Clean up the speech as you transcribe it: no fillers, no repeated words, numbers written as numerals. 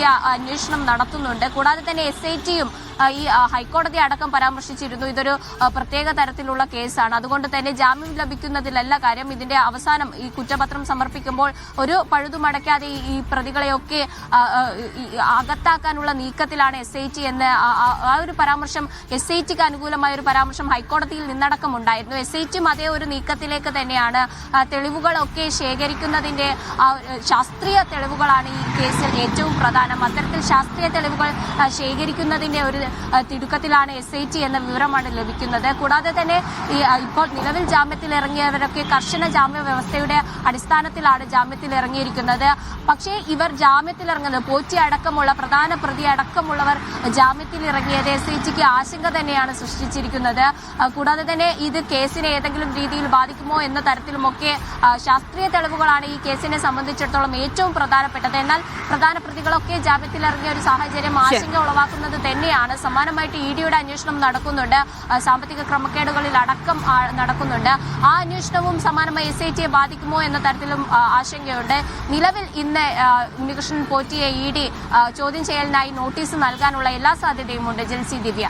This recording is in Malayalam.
വലിയ അന്വേഷണം നടത്തുന്നുണ്ട്. കൂടാതെ തന്നെ SITയും ഈ ഹൈക്കോടതി അടക്കം പരാമർശിച്ചിരുന്നു ഇതൊരു പ്രത്യേക തരത്തിലുള്ള കേസാണ്. അതുകൊണ്ട് തന്നെ ജാമ്യം ലഭിക്കുന്നതിലല്ല കാര്യം. ഇതിന്റെ അവസാനം ഈ കുറ്റപത്രം സമർപ്പിക്കുമ്പോൾ ഒരു പഴുതുമടക്കാതെ ഈ പ്രതികളെയൊക്കെ അകത്താക്കാനുള്ള നീക്കത്തിലാണ് SIT എന്ന് ആ ഒരു പരാമർശം SITക്ക് അനുകൂലമായ ഒരു പരാമർശം ഹൈക്കോടതിയിൽ നിന്നടക്കം ഉണ്ടായിരുന്നു. SITയും അതേ ഒരു നീക്കത്തിലേക്ക് തന്നെയാണ്. തെളിവുകളൊക്കെ ശേഖരിക്കുന്നതിന്റെ ശാസ്ത്രീയ തെളിവുകളാണ് ഈ കേസിൽ ഏറ്റവും പ്രധാനം. അത്തരത്തിൽ ശാസ്ത്രീയ തെളിവുകൾ ശേഖരിക്കുന്നതിന്റെ ഒരു തിടുക്കത്തിലാണ് SIT എന്ന വിവരമാണ് ലഭിക്കുന്നത്. കൂടാതെ തന്നെ ഇപ്പോൾ നിലവിൽ ജാമ്യത്തിലിറങ്ങിയവരൊക്കെ കർശന ജാമ്യ വ്യവസ്ഥയുടെ അടിസ്ഥാനത്തിലാണ് ജാമ്യത്തിലിറങ്ങിയിരിക്കുന്നത്. പക്ഷേ ഇവർ ജാമ്യത്തിലിറങ്ങുന്നത് പോറ്റി അടക്കമുള്ള പ്രധാന പ്രതി അടക്കമുള്ളവർ ജാമ്യത്തിലിറങ്ങിയത് SITക്ക് ആശങ്ക തന്നെയാണ് സൃഷ്ടിച്ചിരിക്കുന്നത്. കൂടാതെ തന്നെ ഇത് കേസിനെ ഏതെങ്കിലും രീതിയിൽ ബാധിക്കുമോ എന്ന തരത്തിലുമൊക്കെ ശാസ്ത്രീയ തെളിവുകളാണ് ഈ കേസിനെ സംബന്ധിച്ചിടത്തോളം ഏറ്റവും പ്രധാനപ്പെട്ടത്. എന്നാൽ പ്രധാന പ്രതികളൊക്കെ ജാമ്യത്തിലിറങ്ങിയ ഒരു സാഹചര്യം ആശങ്ക ഉളവാക്കുന്നത് തന്നെയാണ്. സമാനമായിട്ട് EDയുടെ അന്വേഷണം നടക്കുന്നുണ്ട്. സാമ്പത്തിക ക്രമക്കേടുകളിൽ അടക്കം നടക്കുന്നുണ്ട്. ആ അന്വേഷണവും സമാനമായി SITയെ ബാധിക്കുമോ എന്ന തരത്തിലും ആശങ്കയുണ്ട്. നിലവിൽ ഇന്ന് ഉണ്ണികൃഷ്ണൻ പോറ്റിയെ ED ചോദ്യം ചെയ്യലിനായി നോട്ടീസ് നൽകാനുള്ള എല്ലാ സാധ്യതയുമുണ്ട്. ജൽസി, ദിവ്യ.